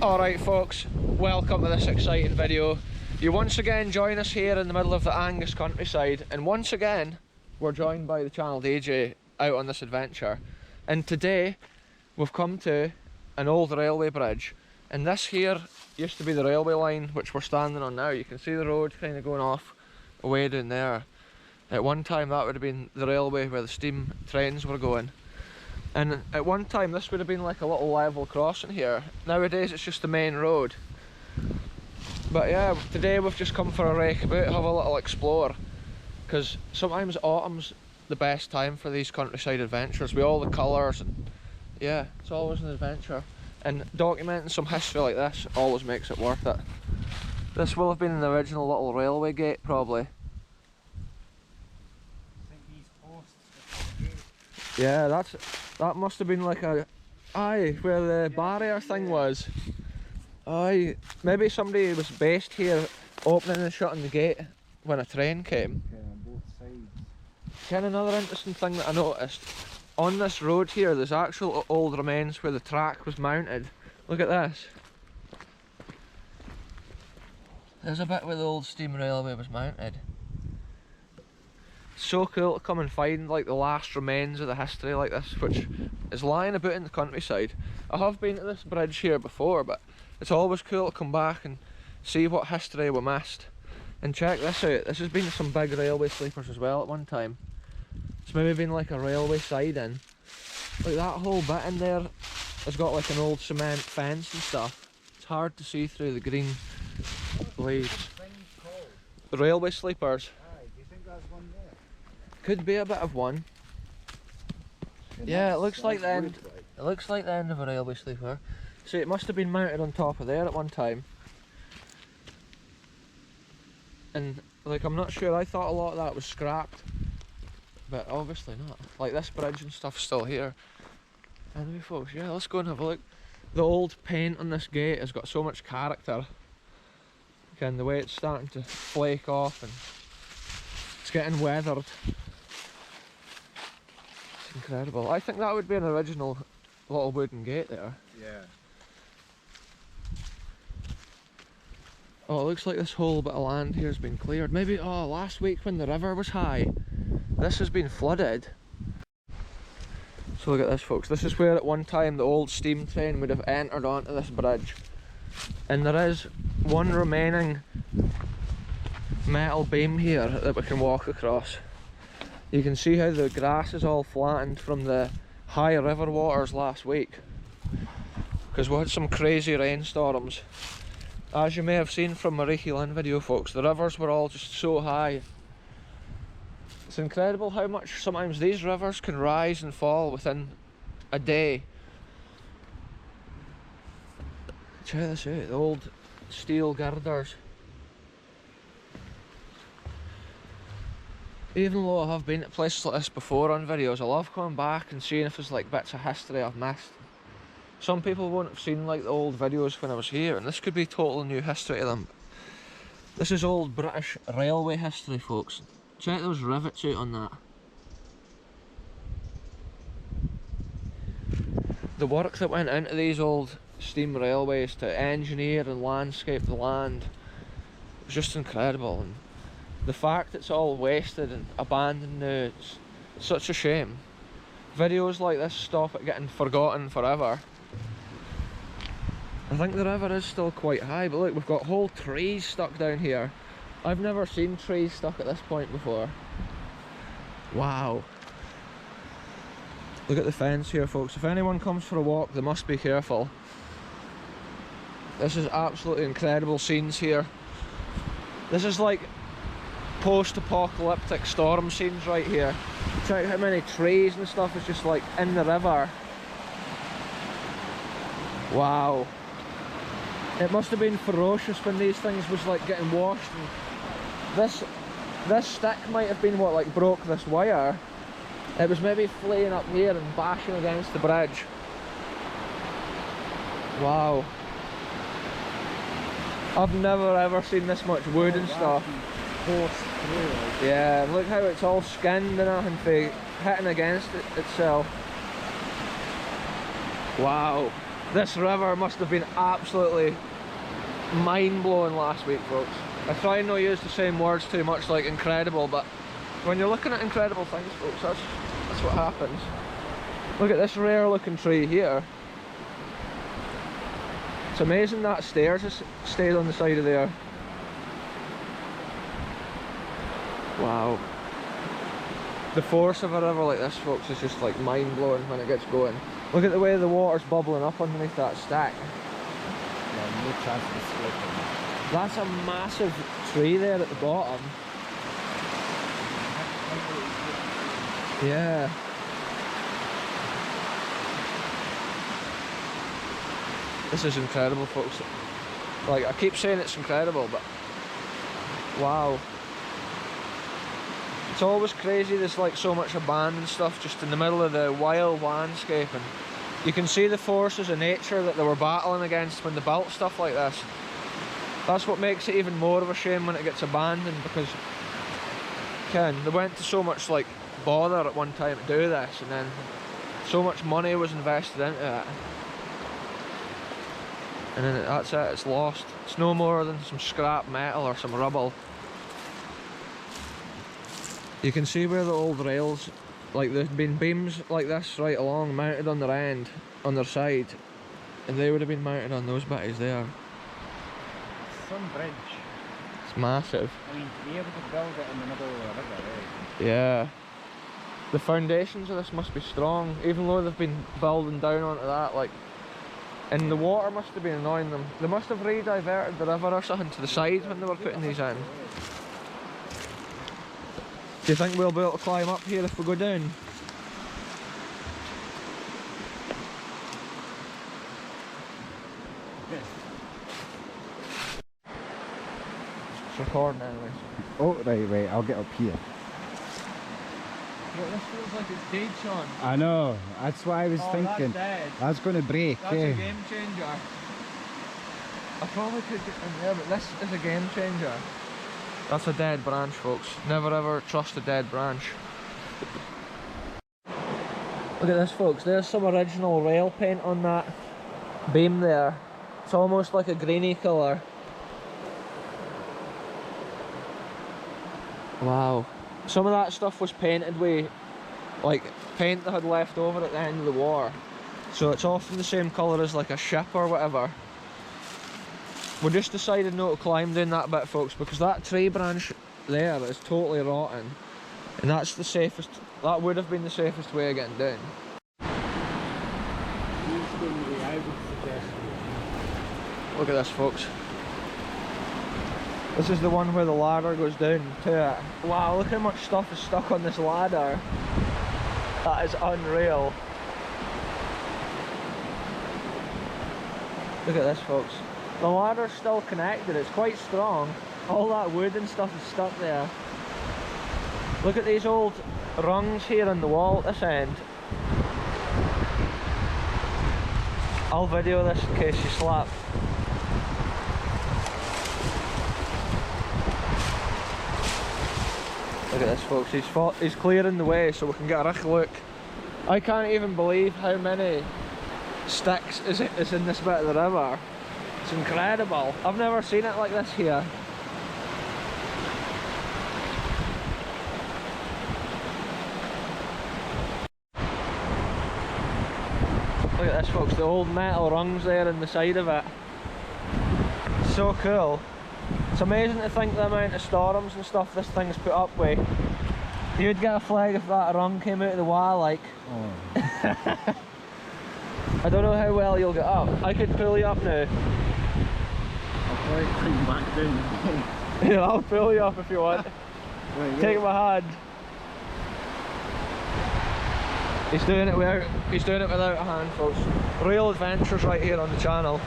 Alright folks, welcome to this exciting video. You once again join us here in the middle of the Angus countryside, and once again we're joined by the channel DJ out on this adventure. And today we've come to an old railway bridge, and this here used to be the railway line which we're standing on now. You can see the road kind of going off away down there. At one time that would have been the railway where the steam trains were going. And at one time this would have been like a little level crossing here. Nowadays it's just the main road. But yeah, today we've just come for a rake about, have a little explore. Because sometimes autumn's the best time for these countryside adventures, with all the colours, and yeah, it's always an adventure. And documenting some history like this always makes it worth it. This will have been the original little railway gate probably. Yeah, that must have been like a, aye, where the barrier thing was. Aye, maybe somebody was based here opening and shutting the gate when a train came. Okay, on both sides. Kind of another interesting thing that I noticed, on this road here there's actual old remains where the track was mounted. Look at this. There's a bit where the old steam railway was mounted. So cool to come and find like the last remains of the history like this, which is lying about in the countryside. I have been to this bridge here before, but it's always cool to come back and see what history we missed. And check this out, this has been some big railway sleepers as well at one time. It's maybe been like a railway siding. Like that whole bit in there has got like an old cement fence and stuff. It's hard to see through the green leaves. The railway sleepers. Could be a bit of one. Yeah, it looks like the end. It looks like the end of a railway sleeper. See, it must have been mounted on top of there at one time. And like, I'm not sure. I thought a lot of that was scrapped, but obviously not. Like this bridge and stuff's still here. Anyway, folks, yeah, let's go and have a look. The old paint on this gate has got so much character. Again, the way it's starting to flake off and it's getting weathered. Incredible. I think that would be an original little wooden gate there. Yeah. Oh, it looks like this whole bit of land here has been cleared. Maybe, oh, last week when the river was high, this has been flooded. So look at this, folks. This is where at one time the old steam train would have entered onto this bridge. And there is one remaining metal beam here that we can walk across. You can see how the grass is all flattened from the high river waters last week, because we had some crazy rainstorms. As you may have seen from my Reiki Lynn video, folks, the rivers were all just so high. It's incredible how much sometimes these rivers can rise and fall within a day. Check this out, the old steel girders. Even though I have been to places like this before on videos, I love coming back and seeing if there's like bits of history I've missed. Some people won't have seen like the old videos when I was here, and this could be total new history to them. This is old British railway history, folks. Check those rivets out on that. The work that went into these old steam railways to engineer and landscape the land was just incredible. And the fact it's all wasted and abandoned now, it's such a shame. Videos like this stop it getting forgotten forever. I think the river is still quite high, but look, we've got whole trees stuck down here. I've never seen trees stuck at this point before. Wow. Look at the fence here, folks. If anyone comes for a walk, they must be careful. This is absolutely incredible scenes here. This is like post-apocalyptic storm scenes right here. Check how many trees and stuff is just like in the river. Wow. It must have been ferocious when these things was like getting washed. And this stick might have been what like broke this wire. It was maybe flaying up here and bashing against the bridge. Wow. I've never ever seen this much wood and stuff. Yeah, look how it's all skinned and everything for hitting against itself. Wow. This river must have been absolutely mind-blowing last week, folks. I try and not use the same words too much, like incredible, but when you're looking at incredible things, folks, that's what happens. Look at this rare looking tree here. It's amazing that stairs has stayed on the side of there. Wow. The force of a river like this, folks, is just like mind-blowing when it gets going. Look at the way the water's bubbling up underneath that stack. Yeah, no chance of slipping. That's a massive tree there at the bottom. Yeah. This is incredible, folks. Like, I keep saying it's incredible, but wow. It's always crazy, there's like so much abandoned stuff just in the middle of the wild landscape, and you can see the forces of nature that they were battling against when they built stuff like this. That's what makes it even more of a shame when it gets abandoned, because they went to so much like bother at one time to do this, and then so much money was invested into it, and then that's it, it's lost. It's no more than some scrap metal or some rubble. You can see where the old rails, like there's been beams like this right along mounted on their end, on their side, and they would have been mounted on those bitties there. Some bridge. It's massive. I mean, to be able to build it in the middle of the river, right? Yeah. The foundations of this must be strong, even though they've been building down onto that, like, and the water must have been annoying them. They must have re-diverted the river or something to the side when they were putting these in. Do you think we'll be able to climb up here if we go down? It's recording anyways. Oh, right, I'll get up here. Well, this feels like it's dead, Sean. I know, that's what I was Oh, thinking. that's dead. That's going to break, That's eh? a game changer. I probably could get in there, but this is a game changer. That's a dead branch, folks. Never ever trust a dead branch. Look at this, folks. There's some original rail paint on that beam there. It's almost like a greeny colour. Wow. Some of that stuff was painted with like paint that had left over at the end of the war. So it's often the same colour as like a ship or whatever. We just decided not to climb down that bit, folks, because that tree branch there is totally rotten. And that's the safest, that would have been the safest way of getting down. Look at this, folks. This is the one where the ladder goes down to it. Wow, look how much stuff is stuck on this ladder. That is unreal. Look at this, folks. The ladder's still connected, it's quite strong. All that wood and stuff is stuck there. Look at these old rungs here on the wall at this end. I'll video this in case you slap. Look at this, folks, he's clearing the way so we can get a richt look. I can't even believe how many sticks is in this bit of the river. It's incredible. I've never seen it like this here. Look at this, folks, the old metal rungs there in the side of it. It's so cool. It's amazing to think the amount of storms and stuff this thing's put up with. You'd get a flag if that rung came out of the wall, like. Oh. I don't know how well you'll get up. I could pull you up now. I'll probably climb back down. Yeah, I'll pull you up if you want. Right, Take my hand. He's doing it without a hand, folks. Real adventures right here on the channel.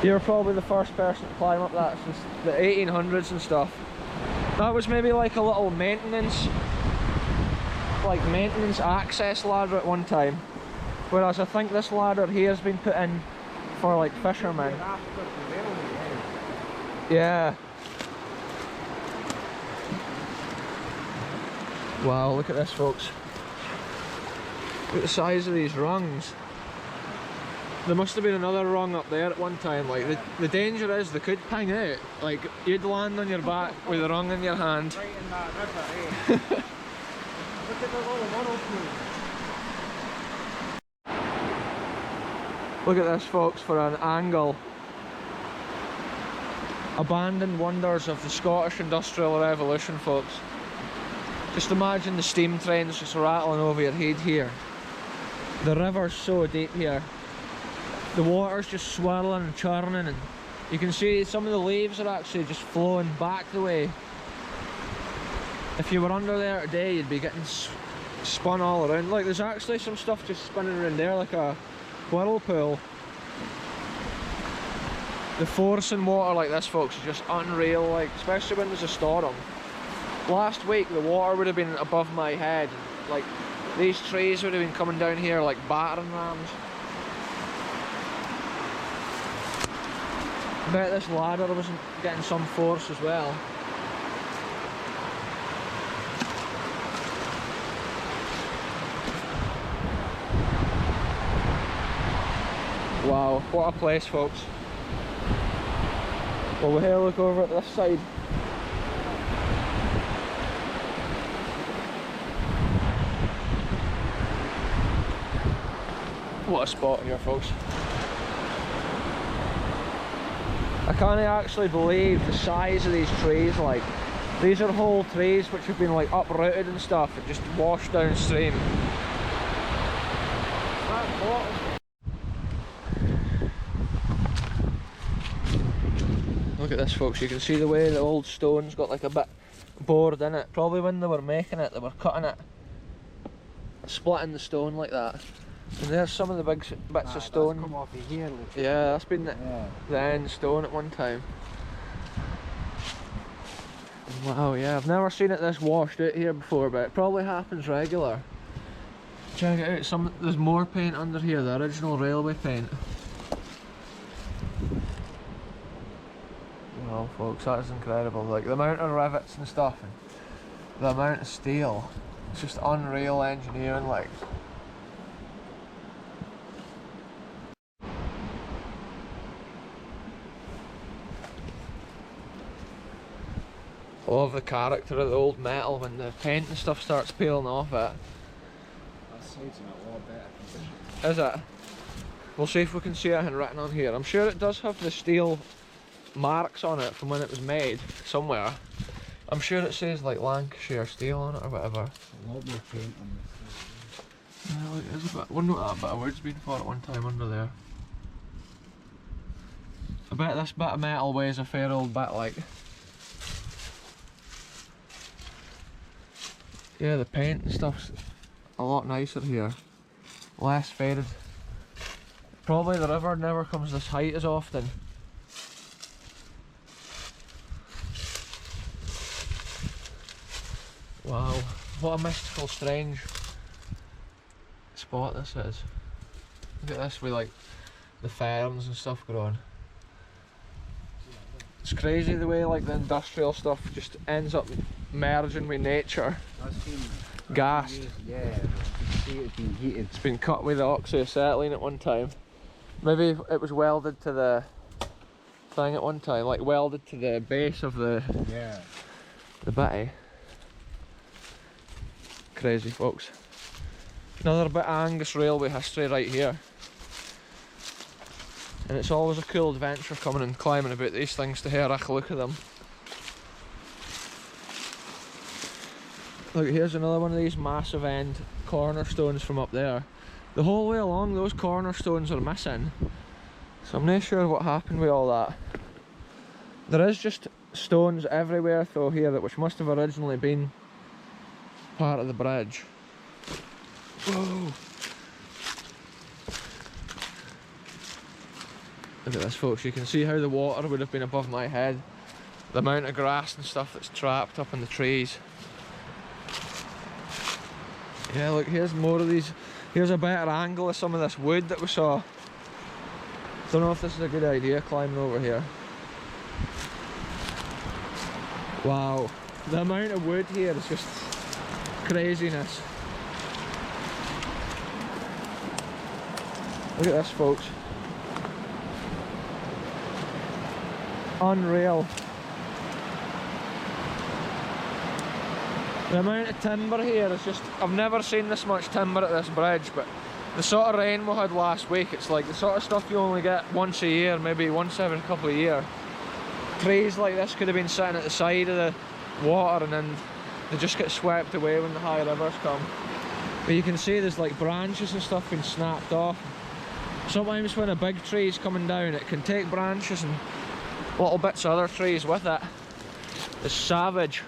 You're probably the first person to climb up that since the 1800s and stuff. That was maybe like a little maintenance access ladder at one time. Whereas I think this ladder here has been put in for like fishermen. Yeah. Wow, look at this, folks. Look at the size of these rungs. There must have been another rung up there at one time. Like the danger is they could hang out. Like you'd land on your back with a rung in your hand. Right in that river, eh? Look at the little whirlpool. Look at this, folks, for an angle. Abandoned wonders of the Scottish Industrial Revolution, folks. Just imagine the steam trains just rattling over your head here. The river's so deep here. The water's just swirling and churning, and you can see some of the leaves are actually just flowing back the way. If you were under there today, you'd be getting spun all around. Like, there's actually some stuff just spinning around there like a whirlpool. The force in water like this, folks, is just unreal, like, especially when there's a storm. Last week the water would have been above my head, and, like, these trees would have been coming down here like battering rams. I bet this ladder wasn't getting some force as well. Wow, what a place, folks. Well, we'll have a look over at this side. What a spot here, folks. I can't actually believe the size of these trees. Like, these are whole trees which have been like uprooted and stuff and just washed downstream. Look at this, folks. You can see the way the old stone's got like a bit bored in it. Probably when they were making it, they were cutting it, splitting the stone like that. And there's some of the big bits of stone. Come off of here, look. Yeah, that's been the end stone at one time. Wow, yeah, I've never seen it this washed out here before, but it probably happens regular. Check it out, there's more paint under here, the original railway paint. Wow, folks, that is incredible. Like, the amount of rivets and stuff, and the amount of steel. It's just unreal engineering, like. I love the character of the old metal when the paint and stuff starts peeling off it. That side's in a lot better condition. Is it? We'll see if we can see anything written on here. I'm sure it does have the steel marks on it from when it was made somewhere. I'm sure it says like Lancashire steel on it or whatever. A lot more paint on this. Yeah, look, there's a bit. I wonder what that bit of wood's been for at one time under there. I bet this bit of metal weighs a fair old bit, like. Yeah, the paint and stuff's a lot nicer here. Less faded. Probably the river never comes this height as often. Wow, what a mystical, strange spot this is. Look at this with like the ferns and stuff growing. It's crazy the way like the industrial stuff just ends up merging with nature. Gas. Yeah, you can see it's been heated. It's been cut with the oxyacetylene at one time. Maybe it was welded to the thing at one time, like welded to the base of the bitty. Crazy, folks. Another bit of Angus railway history right here. And it's always a cool adventure coming and climbing about these things to hear a look at them. Look, here's another one of these massive end cornerstones from up there. The whole way along those cornerstones are missing. So I'm not sure what happened with all that. There is just stones everywhere though here, which must have originally been part of the bridge. Whoa! Look at this, folks. You can see how the water would have been above my head. The amount of grass and stuff that's trapped up in the trees. Yeah, look, here's more of these. Here's a better angle of some of this wood that we saw. Don't know if this is a good idea, climbing over here. Wow, the amount of wood here is just craziness. Look at this, folks. Unreal. The amount of timber here is just, I've never seen this much timber at this bridge, but the sort of rain we had last week, it's like the sort of stuff you only get once a year, maybe once every couple of years. Trees like this could have been sitting at the side of the water and then they just get swept away when the high rivers come. But you can see there's like branches and stuff being snapped off. Sometimes when a big tree is coming down, it can take branches and little bits of other trees with it. It's savage.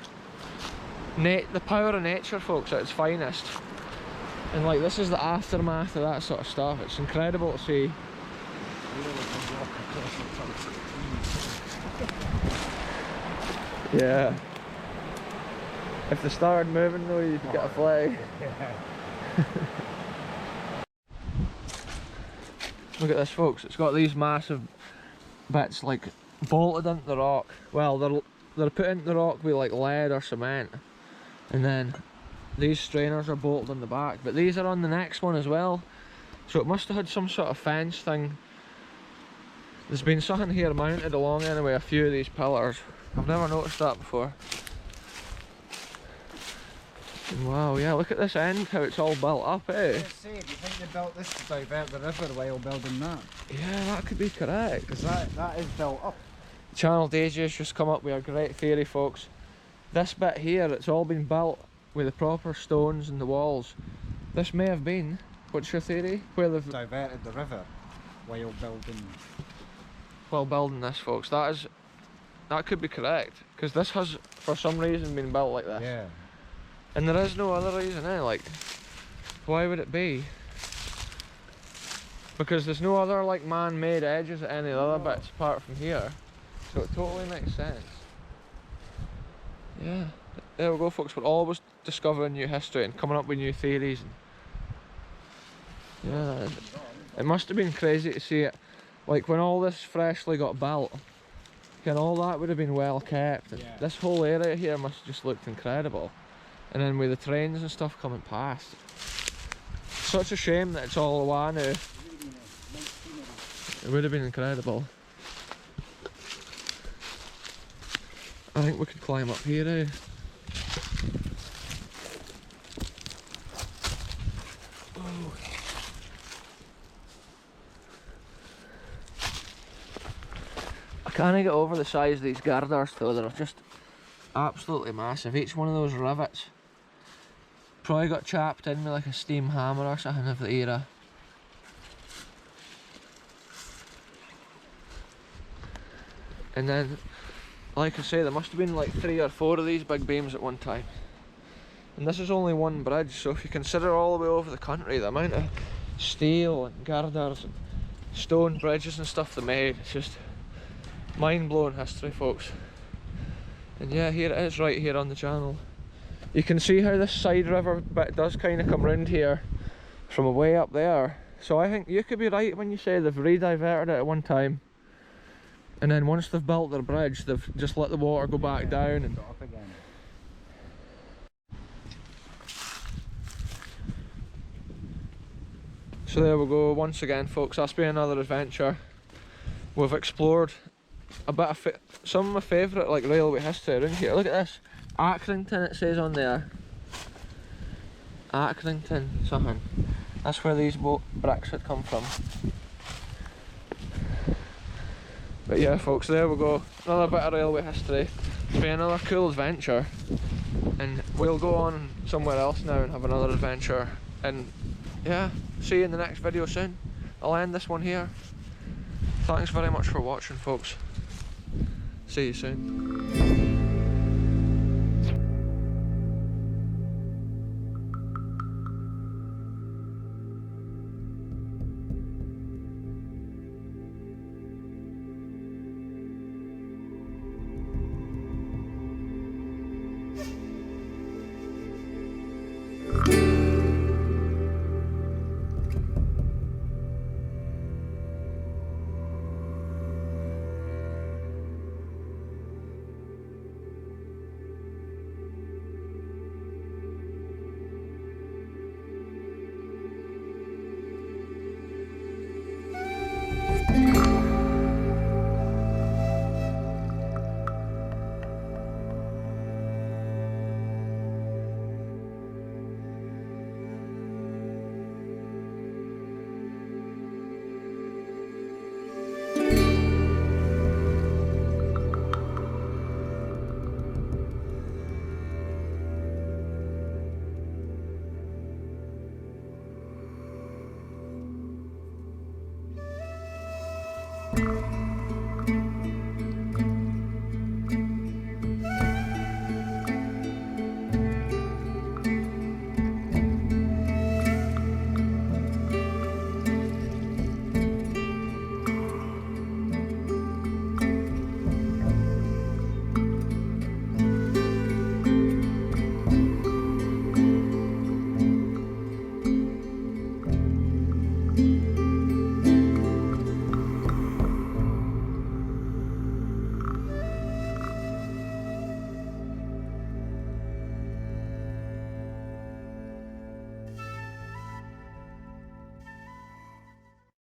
The power of nature, folks, at its finest. And like, this is the aftermath of that sort of stuff. It's incredible to see. Yeah. If they started moving though, you'd get a flag. Look at this, folks. It's got these massive bits like bolted into the rock. Well, they're put into the rock with like lead or cement, and then these strainers are bolted on the back, but these are on the next one as well. So it must have had some sort of fence thing. There's been something here mounted along anyway, a few of these pillars. I've never noticed that before. And wow, yeah, look at this end, how it's all built up, eh? Do you think they built this to divert the river while building that? Yeah, that could be correct. Because that is built up. Channel DJ's just come up with a great theory, folks. This bit here, it's all been built with the proper stones and the walls. This may have been, what's your theory? Where they've diverted the river while building this, folks. That could be correct, because this has for some reason been built like this. Yeah. And there is no other reason, eh? Like, why would it be? Because there's no other like man-made edges at any of the other bits apart from here. So it totally makes sense. Yeah. There we go, folks. We're always discovering new history and coming up with new theories. Yeah, it must have been crazy to see it. Like when all this freshly got built, and all that would have been well kept. And yeah. This whole area here must have just looked incredible. And then with the trains and stuff coming past, such a shame that it's all away now. It would have been incredible. I think we could climb up here, eh? Oh. I can't get over the size of these girders though. They're just absolutely massive. Each one of those rivets probably got chapped in with like a steam hammer or something of the era. And then, like I say, there must have been like 3 or 4 of these big beams at one time. And this is only one bridge, so if you consider all the way over the country, the amount of steel and girders and stone bridges and stuff they made, it's just mind-blowing history, folks. And yeah, here it is right here on the channel. You can see how this side river bit does kind of come round here from way up there. So I think you could be right when you say they've re-diverted it at one time. And then once they've built their bridge, they've just let the water go back down. And up again. So there we go, once again, folks, that's been another adventure. We've explored a bit of some of my favourite like railway history around here. Look at this, Accrington it says on there. Accrington something. That's where these bricks had come from. But yeah, folks, there we go, another bit of railway history. It's been another cool adventure, and we'll go on somewhere else now and have another adventure. And yeah, see you in the next video soon. I'll end this one here. Thanks very much for watching, folks. See you soon.